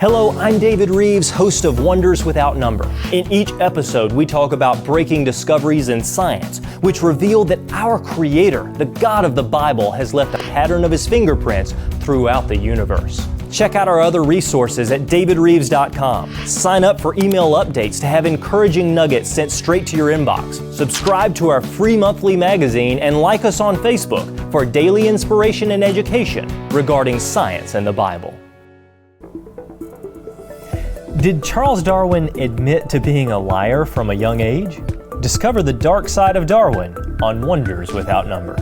Hello, I'm David Rives, host of Wonders Without Number. In each episode, we talk about breaking discoveries in science, which reveal that our Creator, the God of the Bible, has left a pattern of His fingerprints throughout the universe. Check out our other resources at davidrives.com. Sign up for email updates to have encouraging nuggets sent straight to your inbox. Subscribe to our free monthly magazine and like us on Facebook for daily inspiration and education regarding science and the Bible. Did Charles Darwin admit to being a liar from a young age? Discover the dark side of Darwin on Wonders Without Number.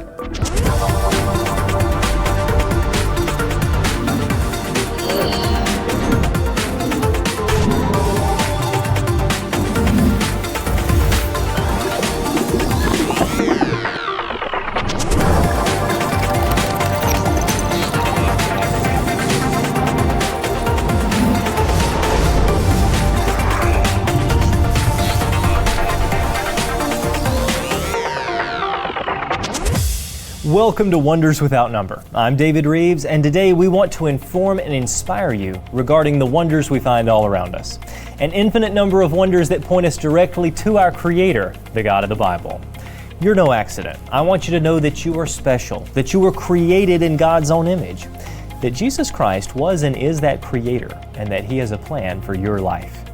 Welcome to Wonders Without Number. I'm David Rives, and today we want to inform and inspire you regarding the wonders we find all around us. An infinite number of wonders that point us directly to our Creator, the God of the Bible. You're no accident. I want you to know that you are special, that you were created in God's own image, that Jesus Christ was and is that Creator, and that He has a plan for your life.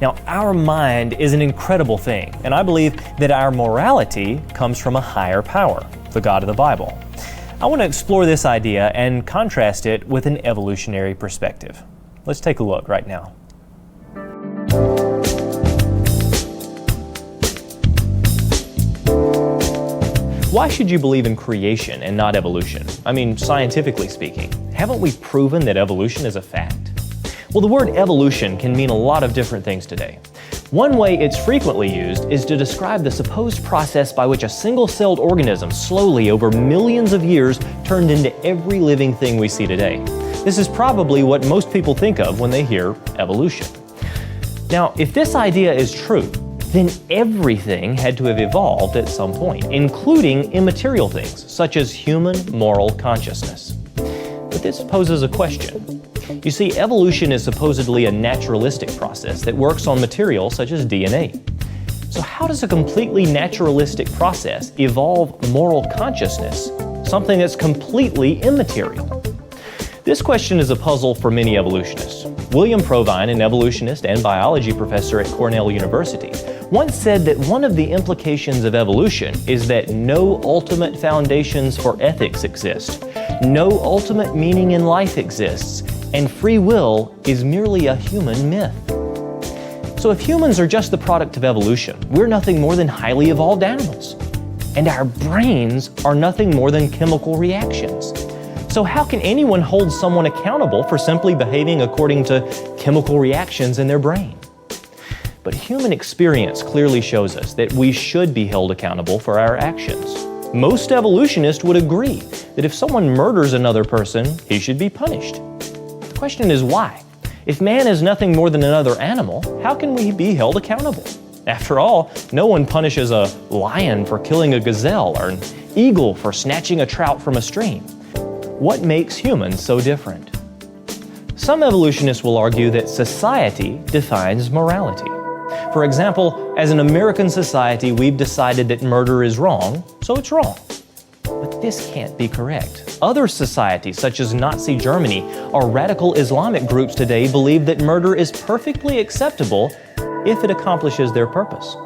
Now, our mind is an incredible thing, and I believe that our morality comes from a higher power, the God of the Bible. I want to explore this idea and contrast it with an evolutionary perspective. Let's take a look right now. Why should you believe in creation and not evolution? I mean, scientifically speaking, haven't we proven that evolution is a fact? Well, the word evolution can mean a lot of different things today. One way it's frequently used is to describe the supposed process by which a single-celled organism slowly over millions of years turned into every living thing we see today. This is probably what most people think of when they hear evolution. Now, if this idea is true, then everything had to have evolved at some point, including immaterial things such as human moral consciousness. But this poses a question. You see, evolution is supposedly a naturalistic process that works on material such as DNA. So how does a completely naturalistic process evolve moral consciousness, something that's completely immaterial? This question is a puzzle for many evolutionists. William Provine, an evolutionist and biology professor at Cornell University, once said that one of the implications of evolution is that no ultimate foundations for ethics exist, no ultimate meaning in life exists, and free will is merely a human myth. So if humans are just the product of evolution, we're nothing more than highly evolved animals. And our brains are nothing more than chemical reactions. So how can anyone hold someone accountable for simply behaving according to chemical reactions in their brain? But human experience clearly shows us that we should be held accountable for our actions. Most evolutionists would agree that if someone murders another person, he should be punished. The question is why? If man is nothing more than another animal, how can we be held accountable? After all, no one punishes a lion for killing a gazelle or an eagle for snatching a trout from a stream. What makes humans so different? Some evolutionists will argue that society defines morality. For example, as an American society, we've decided that murder is wrong, so it's wrong. But this can't be correct. Other societies, such as Nazi Germany or radical Islamic groups today, believe that murder is perfectly acceptable if it accomplishes their purpose.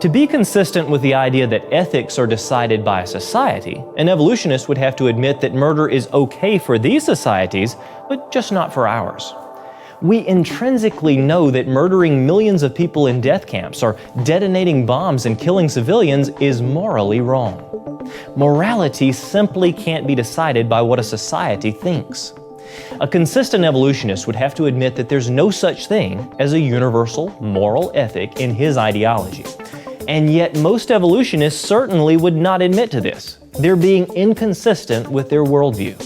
To be consistent with the idea that ethics are decided by society, an evolutionist would have to admit that murder is okay for these societies, but just not for ours. We intrinsically know that murdering millions of people in death camps or detonating bombs and killing civilians is morally wrong. Morality simply can't be decided by what a society thinks. A consistent evolutionist would have to admit that there's no such thing as a universal moral ethic in his ideology. And yet most evolutionists certainly would not admit to this. They're being inconsistent with their worldview.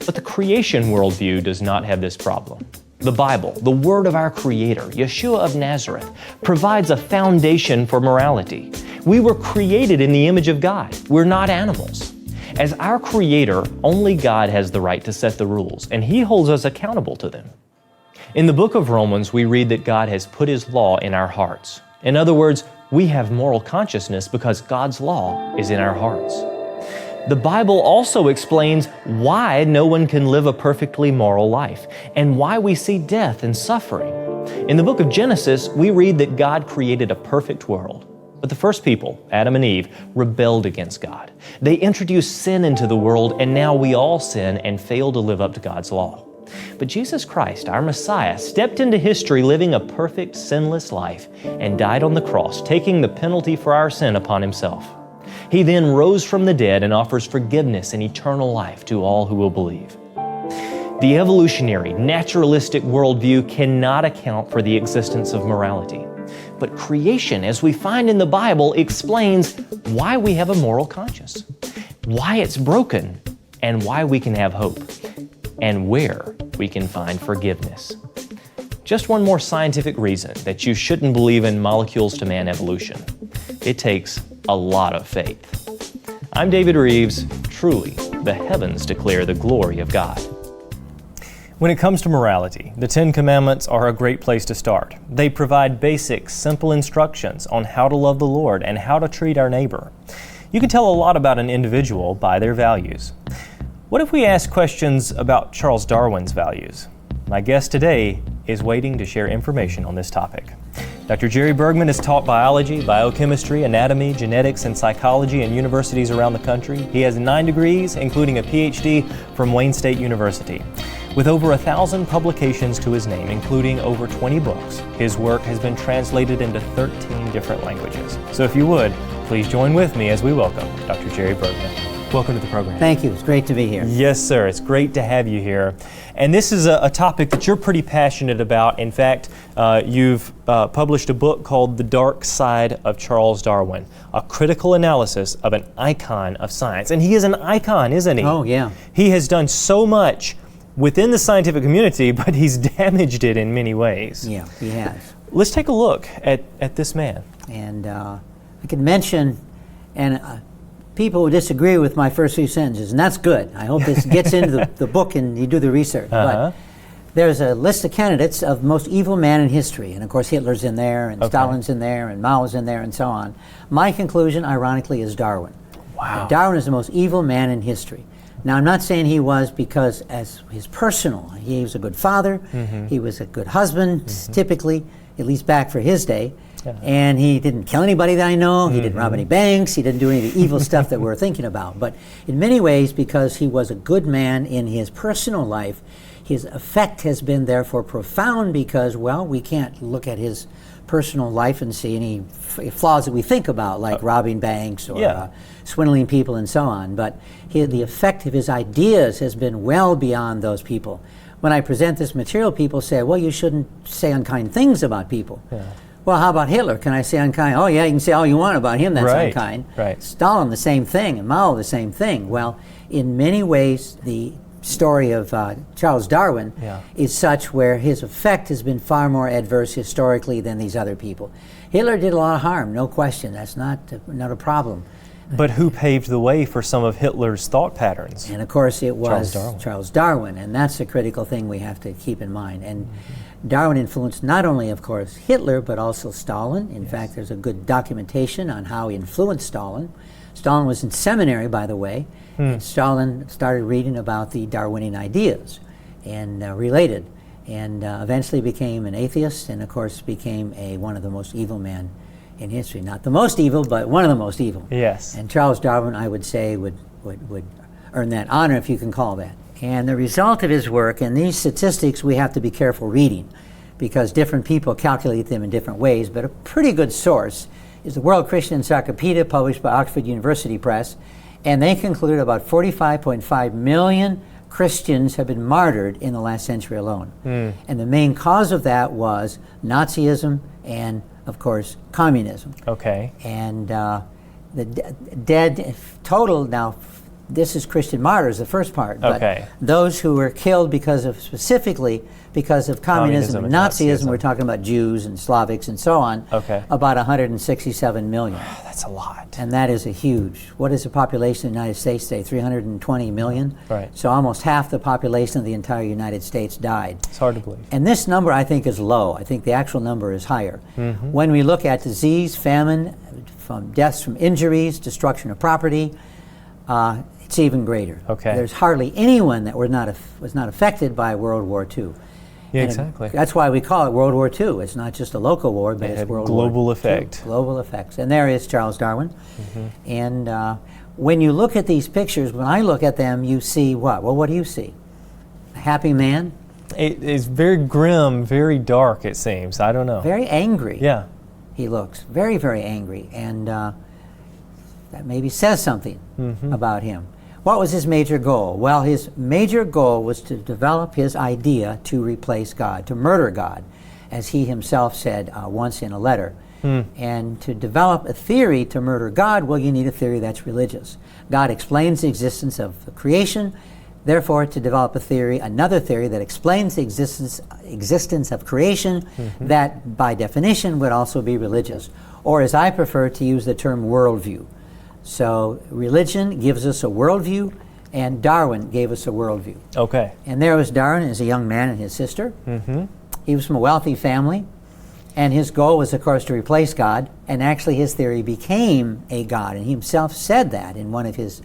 But the creation worldview does not have this problem. The Bible, the Word of our Creator, Yeshua of Nazareth, provides a foundation for morality. We were created in the image of God. We're not animals. As our Creator, only God has the right to set the rules, and He holds us accountable to them. In the book of Romans, we read that God has put His law in our hearts. In other words, we have moral consciousness because God's law is in our hearts. The Bible also explains why no one can live a perfectly moral life and why we see death and suffering. In the book of Genesis, we read that God created a perfect world. But the first people, Adam and Eve, rebelled against God. They introduced sin into the world, and now we all sin and fail to live up to God's law. But Jesus Christ, our Messiah, stepped into history living a perfect, sinless life and died on the cross, taking the penalty for our sin upon Himself. He then rose from the dead and offers forgiveness and eternal life to all who will believe. The evolutionary, naturalistic worldview cannot account for the existence of morality. But creation, as we find in the Bible, explains why we have a moral conscience, why it's broken, and why we can have hope, and where we can find forgiveness. Just one more scientific reason that you shouldn't believe in molecules to man evolution. It takes a lot of faith. I'm David Rives. Truly, the heavens declare the glory of God. When it comes to morality, the Ten Commandments are a great place to start. They provide basic, simple instructions on how to love the Lord and how to treat our neighbor. You can tell a lot about an individual by their values. What if we ask questions about Charles Darwin's values? My guest today is waiting to share information on this topic. Dr. Jerry Bergman has taught biology, biochemistry, anatomy, genetics, and psychology in universities around the country. He has 9 degrees, including a PhD from Wayne State University. With over 1,000 publications to his name, including over 20 books, his work has been translated into 13 different languages. So if you would, please join with me as we welcome Dr. Jerry Bergman. Welcome to the program. Thank you. It's great to be here. Yes, sir. It's great to have you here. And this is a topic that you're pretty passionate about. In fact, you've published a book called The Dark Side of Charles Darwin, a critical analysis of an icon of science. And he is an icon, isn't he? Oh, yeah. He has done so much within the scientific community, but he's damaged it in many ways. Yeah, he has. Let's take a look at this man. And I can mention, and people will disagree with my first few sentences, and that's good. I hope this gets into the book and you do the research. But there's a list of candidates of most evil man in history, and of course Hitler's in there, and Stalin's in there, and Mao's in there, and so on. My conclusion, ironically, is Darwin. Wow. Darwin is the most evil man in history. Now, I'm not saying he was because as his personal, he was a good father, he was a good husband, typically, at least back for his day, and he didn't kill anybody that I know, he didn't rob any banks, he didn't do any of the evil stuff that we're thinking about. But in many ways, because he was a good man in his personal life, his effect has been therefore profound because, well, we can't look at his personal life and see any flaws that we think about, like robbing banks or swindling people and so on. But the effect of his ideas has been well beyond those people. When I present this material, people say, well, you shouldn't say unkind things about people. Well, how about Hitler? Can I say unkind? Oh, yeah, you can say all you want about him, that's unkind. Stalin, the same thing, and Mao, the same thing. Well, in many ways, the story of Charles Darwin is such where his effect has been far more adverse historically than these other people. Hitler did a lot of harm, no question. That's not a problem. But who paved the way for some of Hitler's thought patterns? And of course it was Charles Darwin, and that's a critical thing we have to keep in mind. And Darwin influenced not only, of course, Hitler, but also Stalin. In fact, there's a good documentation on how he influenced Stalin. Stalin was in seminary, by the way, and Stalin started reading about the Darwinian ideas and related, and eventually became an atheist, and of course became one of the most evil men in history. Not the most evil, but one of the most evil. Yes. And Charles Darwin, I would say, would earn that honor, if you can call that. And the result of his work, and these statistics we have to be careful reading, because different people calculate them in different ways, but a pretty good source is the World Christian Encyclopedia, published by Oxford University Press, and they conclude about 45.5 million Christians have been martyred in the last century alone. And the main cause of that was Nazism and, of course, communism. Okay. And the dead total now this is Christian martyrs, the first part. But Okay. those who were killed specifically because of communism and Nazism, we're talking about Jews and Slavics and so on, Okay. about 167 million. That's a lot. And that is a huge. What is the population of the United States today? 320 million? Right. So almost half the population of the entire United States died. It's hard to believe. And this number, I think, is low. I think the actual number is higher. When we look at disease, famine, from deaths from injuries, destruction of property, it's even greater. Okay. There's hardly anyone that was not affected by World War II. Yeah, And exactly. that's why we call it World War II. It's not just a local war, but It it's had World global War effect. II. Global effects. And there is Charles Darwin. And when you look at these pictures, when I look at them, you see what? Well, what do you see? A happy man? It is very grim, very dark, it seems. I don't know. Very angry. Yeah. He looks very, very angry. And that maybe says something about him. What was his major goal? Well, his major goal was to develop his idea to replace God, to murder God, as he himself said once in a letter. And to develop a theory to murder God, well, you need a theory that's religious. God explains the existence of the creation. Therefore, to develop a theory, another theory that explains the existence of creation, that by definition would also be religious. Or as I prefer to use the term, worldview. So religion gives us a worldview, and Darwin gave us a worldview. Okay. And there was Darwin as a young man and his sister. He was from a wealthy family, and his goal was, of course, to replace God, and actually his theory became a God, and he himself said that in one of his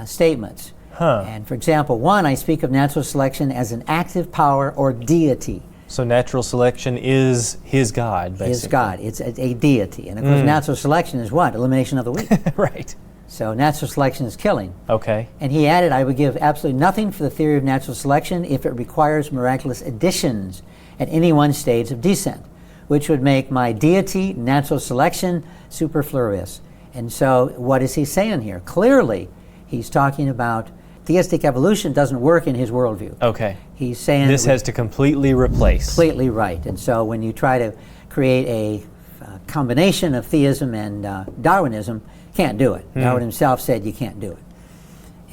statements. And for example, one, I speak of natural selection as an active power or deity. So natural selection is his God, basically. His God. It's a deity. And of course, natural selection is what? Elimination of the weak. Right. So natural selection is killing. Okay. And he added, I would give absolutely nothing for the theory of natural selection if it requires miraculous additions at any one stage of descent, which would make my deity, natural selection, superfluous. And so what is he saying here? Clearly, he's talking about theistic evolution doesn't work in his worldview. Okay. He's saying This has to completely replace. completely right. And so when you try to create a combination of theism and Darwinism, can't do it. Darwin himself said you can't do it.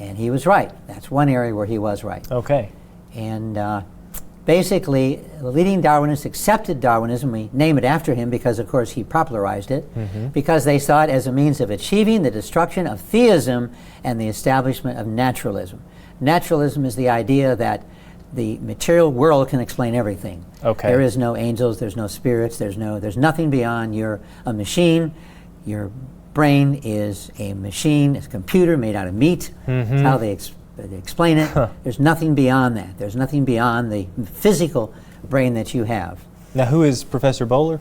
And he was right. That's one area where he was right. Okay. And basically, the leading Darwinists accepted Darwinism. We name it after him because, of course, he popularized it, because they saw it as a means of achieving the destruction of theism and the establishment of naturalism. Naturalism is the idea that the material world can explain everything. Okay. There is no angels, there's no spirits, there's nothing beyond. You're a machine. Your brain is a machine, it's a computer made out of meat. That's how they explain it. There's nothing beyond that. There's nothing beyond the physical brain that you have. Now, who is Professor Bowler?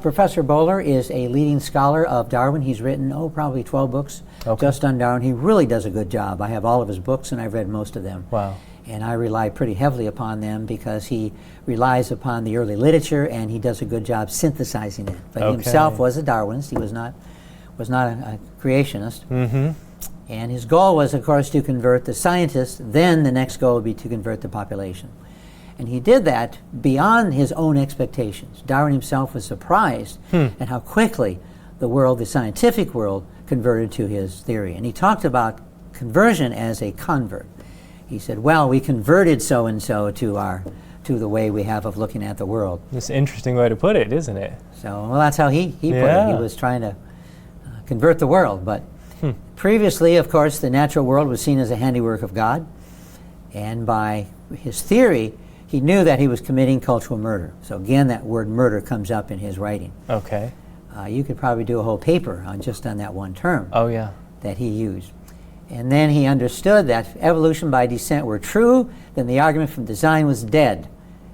Professor Bowler is a leading scholar of Darwin. He's written, probably 12 books just on Darwin. He really does a good job. I have all of his books, and I've read most of them. Wow. And I rely pretty heavily upon them because he relies upon the early literature, and he does a good job synthesizing it. But he himself was a Darwinist. He was not a creationist. And his goal was, of course, to convert the scientists. Then the next goal would be to convert the population. And he did that beyond his own expectations. Darwin himself was surprised at how quickly the world, the scientific world, converted to his theory. And he talked about conversion as a convert. He said, well, we converted so-and-so to the way we have of looking at the world. It's an interesting way to put it, isn't it? So, well, that's how he put it. He was trying to convert the world. But previously, of course, the natural world was seen as a handiwork of God. And by his theory, he knew that he was committing cultural murder. So again, that word murder comes up in his writing. Okay. You could probably do a whole paper just on that one term Oh, yeah. that he used. And then he understood that if evolution by descent were true, then the argument from design was dead.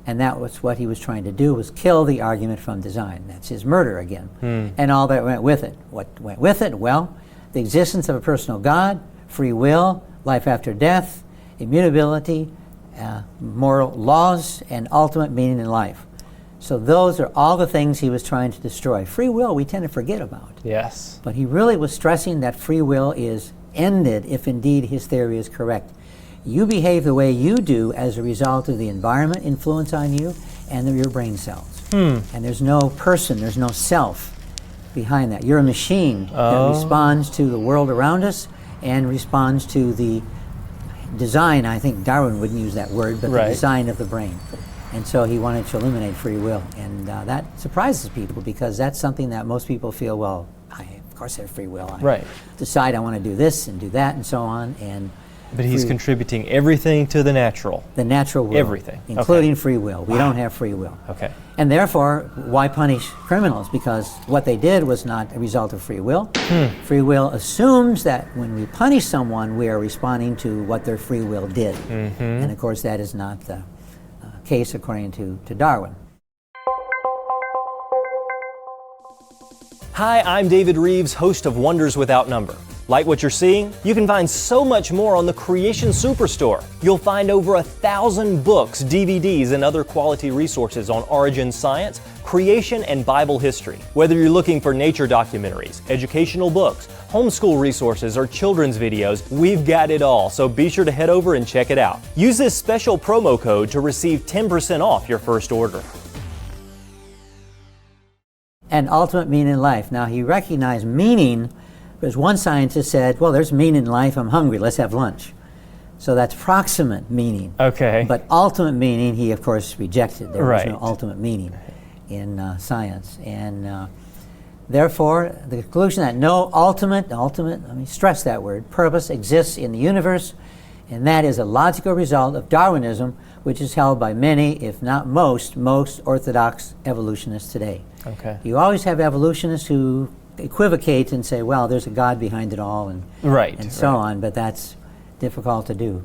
And that was what he was trying to do, was kill the argument from design. That's his murder again. And all that went with it. What went with it? Well, the existence of a personal God, free will, life after death, immutability, moral laws, and ultimate meaning in life. So those are all the things he was trying to destroy. Free will we tend to forget about. Yes. But he really was stressing that free will is ended if indeed his theory is correct. You behave the way you do as a result of the environment influence on you and of your brain cells. And there's no person, there's no self behind that. You're a machine that responds to the world around us and responds to the design. I think Darwin wouldn't use that word, but Right. the design of the brain. And so he wanted to eliminate free will. And that surprises people because that's something that most people feel, well, of course I have free will. I Right. decide I want to do this and do that and so on. But he's contributing everything to the natural. The natural will. Everything. Including free will. We don't have free will. Okay. And therefore, why punish criminals? Because what they did was not a result of free will. Free will assumes that when we punish someone, we are responding to what their free will did. And of course, that is not the case according to Darwin. Hi, I'm David Rives, host of Wonders Without Number. Like what you're seeing? You can find so much more on the Creation Superstore. You'll find over 1,000 books, DVDs, and other quality resources on origin science, creation, and Bible history. Whether you're looking for nature documentaries, educational books, homeschool resources, or children's videos, we've got it all, so be sure to head over and check it out. Use this special promo code to receive 10% off your first order. And ultimate meaning in life. Now, he recognized meaning because one scientist said, well, there's meaning in life, I'm hungry, let's have lunch. So that's proximate meaning. Okay. But ultimate meaning, he of course rejected. There was Right. no ultimate meaning in science. And therefore, the conclusion that no ultimate, let me stress that word, purpose exists in the universe, and that is a logical result of Darwinism, which is held by many, if not most orthodox evolutionists today. Okay. You always have evolutionists who equivocate and say, well, there's a God behind it all, and so on, but that's difficult to do.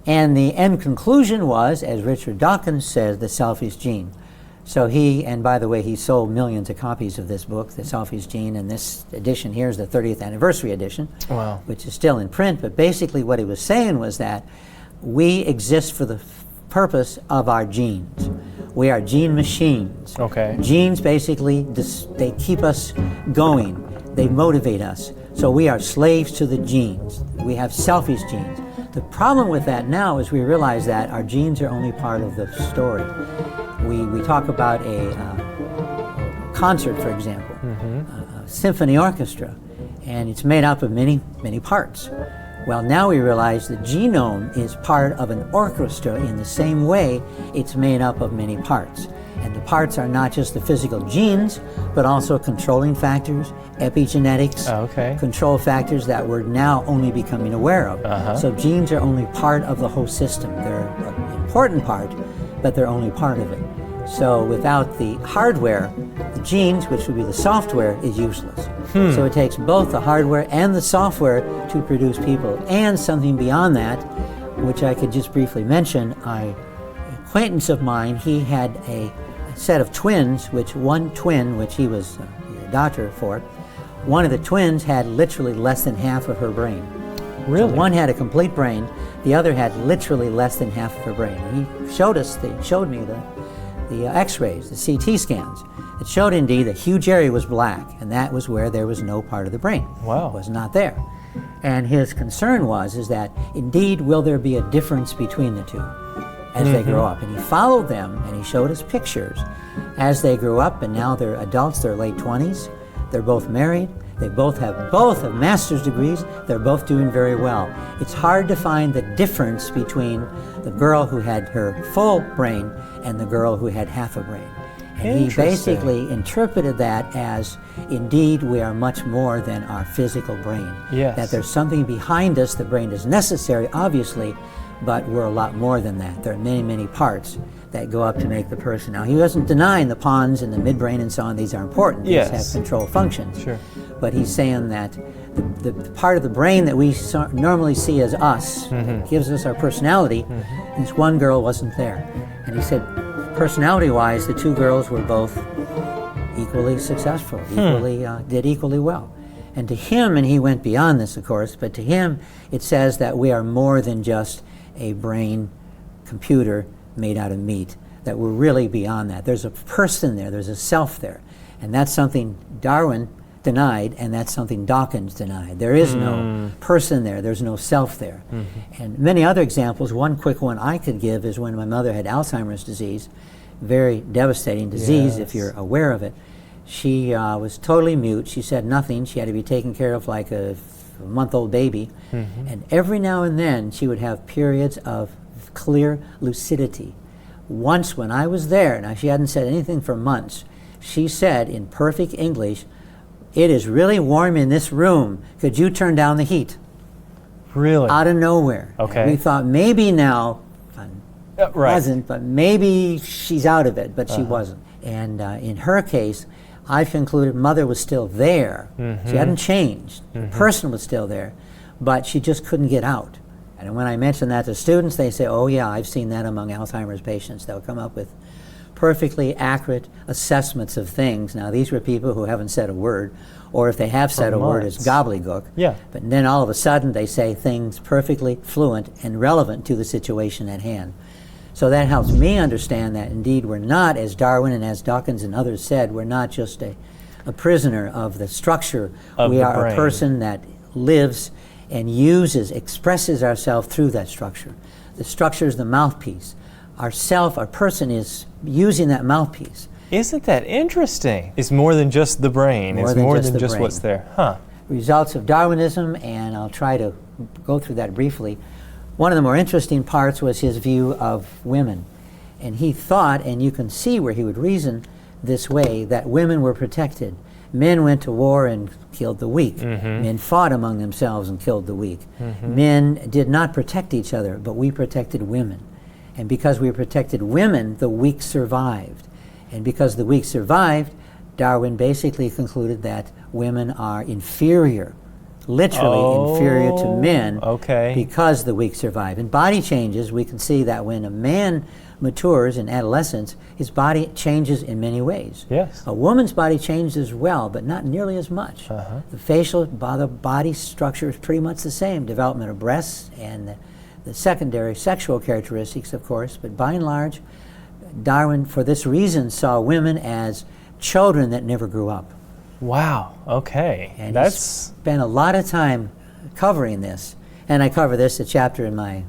And the end conclusion was, as Richard Dawkins says, the selfish gene. So he, and by the way, he sold millions of copies of this book, The Selfish Gene, and this edition here is the 30th anniversary edition, Wow. which is still in print, but basically what he was saying was that we exist for the purpose of our genes. We are gene machines. Okay. Genes basically, they keep us going. They motivate us. So we are slaves to the genes. We have selfish genes. The problem with that now is we realize that our genes are only part of the story. We talk about a concert, for example, a symphony orchestra, and it's made up of many, many parts. Well, now we realize the genome is part of an orchestra in the same way it's made up of many parts. And the parts are not just the physical genes, but also controlling factors, epigenetics, control factors that we're now only becoming aware of. So genes are only part of the whole system. They're an important part, but they're only part of it. So without the hardware, the genes, which would be the software, is useless. So it takes both the hardware and the software to produce people. And something beyond that, which I could just briefly mention, an acquaintance of mine, he had a set of twins, which one twin, which he was a doctor for, one of the twins had literally less than half of her brain. Really? So one had a complete brain, the other had literally less than half of her brain. And he showed me the x-rays, the CT scans. It showed indeed a huge area was black, and that was where there was no part of the brain. Wow. It was not there. And his concern is that indeed will there be a difference between the two as they grow up. And he followed them and he showed us pictures as they grew up, and now they're adults, they're late 20s, they're both married, they both have master's degrees, they're both doing very well. It's hard to find the difference between the girl who had her full brain and the girl who had half a brain. And he basically interpreted that as, indeed, we are much more than our physical brain. Yes. That there's something behind us. The brain is necessary, obviously, but we're a lot more than that. There are many, many parts that go up to make the person. Now, he wasn't denying the pons and the midbrain and so on. These are important. These have control functions. Sure. But he's saying that the part of the brain that we normally see as us, gives us our personality, this one girl wasn't there. And he said, personality-wise, the two girls were both equally successful, did equally well. And to him, and he went beyond this, of course, but to him, it says that we are more than just a brain computer made out of meat, that we're really beyond that. There's a person there, there's a self there. And that's something Darwin denied, and that's something Dawkins denied. There is no person there, there's no self there. And many other examples. One quick one I could give is when my mother had Alzheimer's disease, very devastating disease if you're aware of it. She was totally mute, she said nothing, she had to be taken care of like a a month-old baby. And every now and then she would have periods of clear lucidity. Once when I was there, now she hadn't said anything for months, she said in perfect English, "It is really warm in this room. Could you turn down the heat?" Really? Out of nowhere. Okay. And we thought maybe now, right. wasn't, but maybe she's out of it, but she wasn't. And in her case, I've concluded mother was still there. She hadn't changed. The person was still there, but she just couldn't get out. And when I mention that to students, they say, "Oh yeah, I've seen that among Alzheimer's patients." They'll come up with perfectly accurate assessments of things. Now, these were people who haven't said a word, or if they have said a word, it's gobbledygook. Yeah. But then all of a sudden, they say things perfectly fluent and relevant to the situation at hand. So that helps me understand that indeed we're not, as Darwin and as Dawkins and others said, we're not just a prisoner of the structure. We are brain. a person that lives and expresses ourselves through that structure. The structure is the mouthpiece. Our person is using that mouthpiece. Isn't that interesting? It's more than just the brain. It's more than just what's there. Huh. Results of Darwinism, and I'll try to go through that briefly. One of the more interesting parts was his view of women. And he thought, and you can see where he would reason this way, that women were protected. Men went to war and killed the weak. Men fought among themselves and killed the weak. Men did not protect each other, but we protected women. And because we protected women, the weak survived. And because the weak survived, Darwin basically concluded that women are inferior, literally inferior to men, because the weak survive. In body changes, we can see that when a man matures in adolescence, his body changes in many ways. Yes. A woman's body changes as well, but not nearly as much. The facial body structure is pretty much the same, development of breasts and the secondary sexual characteristics, of course, but by and large, Darwin, for this reason, saw women as children that never grew up. Wow, okay. And he spent a lot of time covering this. And I cover this, a chapter in my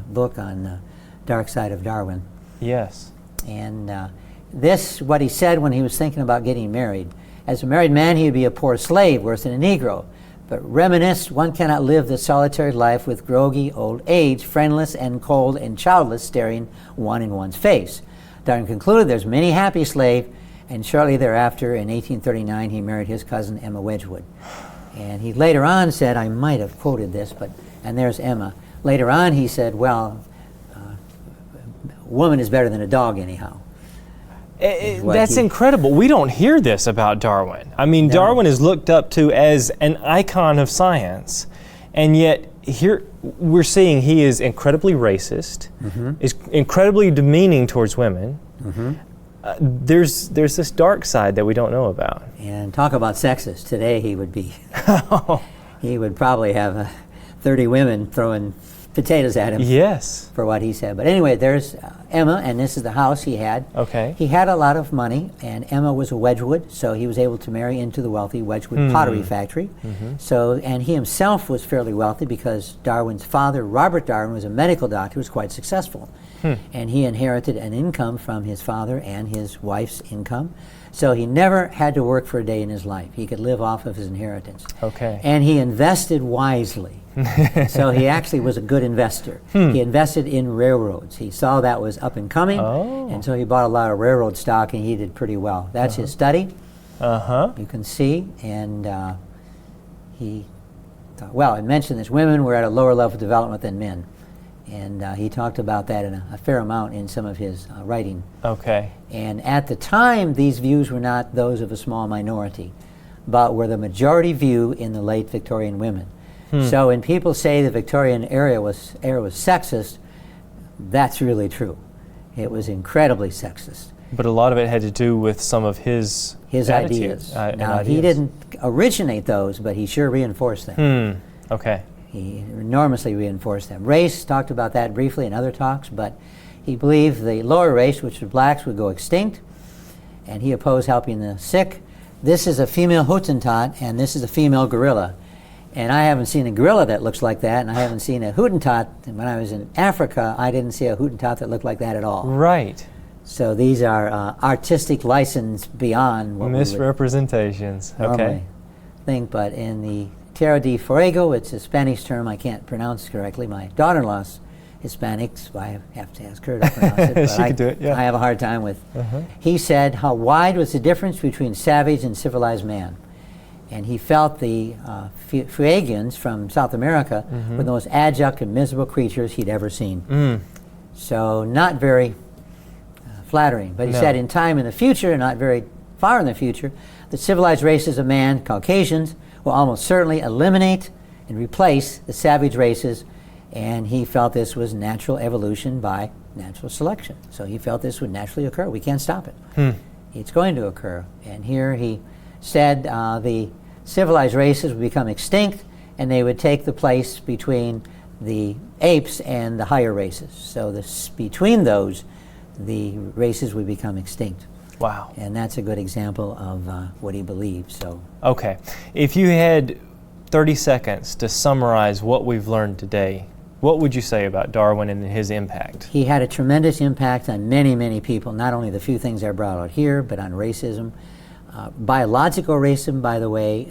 book on the Dark Side of Darwin. Yes. And this, what he said when he was thinking about getting married. As a married man, he would be a poor slave, worse than a Negro. But reminisced, one cannot live the solitary life with groggy old age, friendless and cold and childless, staring one in one's face. Darwin concluded there's many happy slave, and shortly thereafter, in 1839, he married his cousin Emma Wedgwood. And he later on said, I might have quoted this, and there's Emma. Later on, he said, well, woman is better than a dog anyhow. That's incredible. We don't hear this about Darwin. I mean, No. Darwin is looked up to as an icon of science, and yet here we're seeing he is incredibly racist, is incredibly demeaning towards women. There's this dark side that we don't know about. And talk about sexist. Today he would be, he would probably have 30 women throwing potatoes at him. Yes. For what he said. But anyway, there's Emma, and this is the house he had. Okay. He had a lot of money, and Emma was a Wedgwood, so he was able to marry into the wealthy Wedgwood pottery factory. So, and he himself was fairly wealthy because Darwin's father, Robert Darwin, was a medical doctor who was quite successful. And he inherited an income from his father and his wife's income. So he never had to work for a day in his life. He could live off of his inheritance. Okay. And he invested wisely. So he actually was a good investor. He invested in railroads. He saw that was up and coming, and so he bought a lot of railroad stock, and he did pretty well. That's his study. You can see, and he thought, well, I mentioned this, women were at a lower level of development than men. And he talked about that in a fair amount in some of his writing. Okay. And at the time, these views were not those of a small minority, but were the majority view in the late Victorian women. So when people say the Victorian era was sexist, that's really true. It was incredibly sexist. But a lot of it had to do with some of his ideas. Now, he didn't originate those, but he sure reinforced them. Okay. He enormously reinforced them. Race, talked about that briefly in other talks, but he believed the lower race, which was blacks, would go extinct, and he opposed helping the sick. This is a female Hottentot, and this is a female gorilla. And I haven't seen a gorilla that looks like that, and I haven't seen a Hottentot. When I was in Africa, I didn't see a Hottentot that looked like that at all. Right. So these are artistic license beyond what misrepresentations. we would Okay. normally think. But in the Tierra de Fuego. It's a Spanish term I can't pronounce correctly. My daughter-in-law's Hispanic, so I have to ask her to pronounce it. But She could do it, yeah. I have a hard time with. He said, how wide was the difference between savage and civilized man? And he felt the Fuegians from South America were the most abject and miserable creatures he'd ever seen. So not very flattering. But he said in time in the future, not very far in the future, the civilized races of man, Caucasians, will almost certainly eliminate and replace the savage races. And he felt this was natural evolution by natural selection. So he felt this would naturally occur. We can't stop it. It's going to occur. And here he said the civilized races would become extinct, and they would take the place between the apes and the higher races. So between those, the races would become extinct. Wow. And that's a good example of what he believed. So. Okay. If you had 30 seconds to summarize what we've learned today, what would you say about Darwin and his impact? He had a tremendous impact on many, many people, not only the few things I brought out here, but on racism. Biological racism, by the way,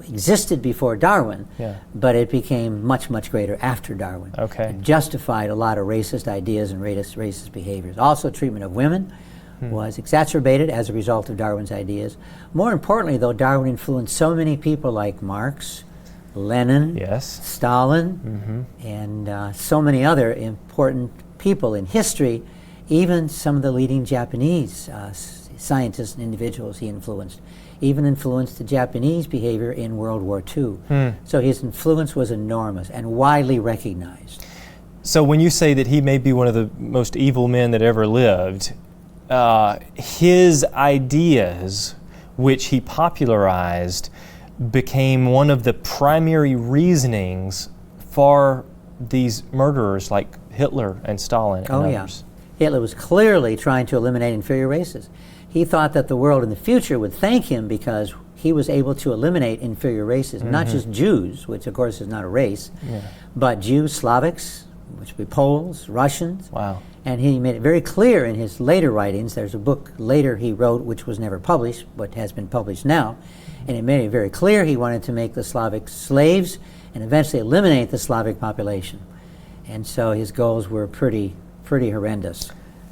existed before Darwin, but it became much, much greater after Darwin. Okay. It justified a lot of racist ideas and racist behaviors. Also, treatment of women was exacerbated as a result of Darwin's ideas. More importantly, though, Darwin influenced so many people like Marx, Lenin, Stalin, and so many other important people in history, even some of the leading Japanese scientists and individuals he influenced, even influenced the Japanese behavior in World War II. So his influence was enormous and widely recognized. So when you say that he may be one of the most evil men that ever lived, his ideas, which he popularized, became one of the primary reasonings for these murderers like Hitler and Stalin and others. Hitler was clearly trying to eliminate inferior races. He thought that the world in the future would thank him because he was able to eliminate inferior races, not just Jews, which of course is not a race, but Jews, Slavics, which would be Poles, Russians. Wow. And he made it very clear in his later writings. There's a book later he wrote which was never published, but has been published now. And it made it very clear he wanted to make the Slavic slaves and eventually eliminate the Slavic population. And so his goals were pretty horrendous.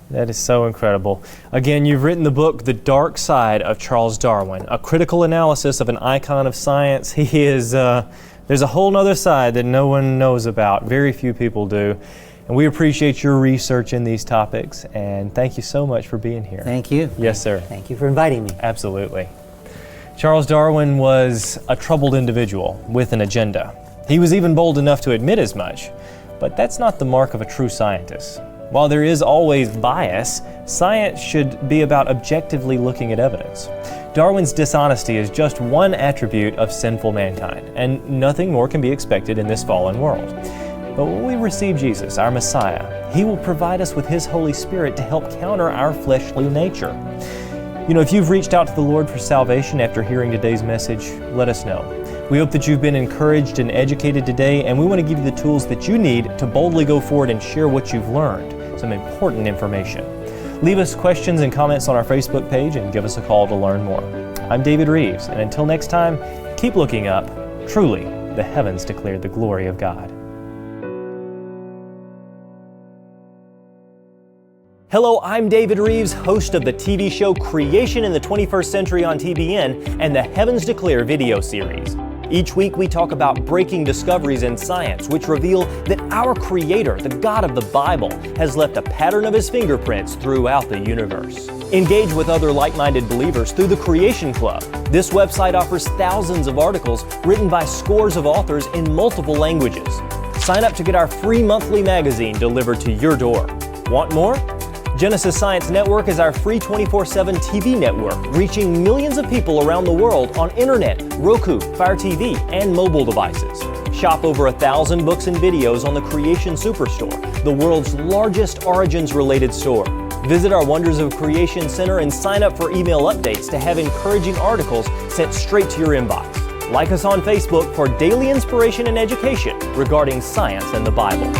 That is so incredible. Again, you've written the book, The Dark Side of Charles Darwin, a critical analysis of an icon of science. He is, there's a whole other side that no one knows about. Very few people do. And we appreciate your research in these topics. And thank you so much for being here. Thank you. Yes, sir. Thank you for inviting me. Absolutely. Charles Darwin was a troubled individual with an agenda. He was even bold enough to admit as much. But that's not the mark of a true scientist. While there is always bias, science should be about objectively looking at evidence. Darwin's dishonesty is just one attribute of sinful mankind, and nothing more can be expected in this fallen world. But when we receive Jesus, our Messiah, He will provide us with His Holy Spirit to help counter our fleshly nature. You know, if you've reached out to the Lord for salvation after hearing today's message, let us know. We hope that you've been encouraged and educated today, and we want to give you the tools that you need to boldly go forward and share what you've learned, some important information. Leave us questions and comments on our Facebook page and give us a call to learn more. I'm David Rives, and until next time, keep looking up. Truly, the heavens declare the glory of God. Hello, I'm David Rives, host of the TV show Creation in the 21st Century on TBN and the Heavens Declare video series. Each week we talk about breaking discoveries in science which reveal that our Creator, the God of the Bible, has left a pattern of His fingerprints throughout the universe. Engage with other like-minded believers through the Creation Club. This website offers thousands of articles written by scores of authors in multiple languages. Sign up to get our free monthly magazine delivered to your door. Want more? Genesis Science Network is our free 24/7 TV network, reaching millions of people around the world on internet, Roku, Fire TV, and mobile devices. Shop over 1,000 books and videos on the Creation Superstore, the world's largest origins-related store. Visit our Wonders of Creation Center and sign up for email updates to have encouraging articles sent straight to your inbox. Like us on Facebook for daily inspiration and education regarding science and the Bible.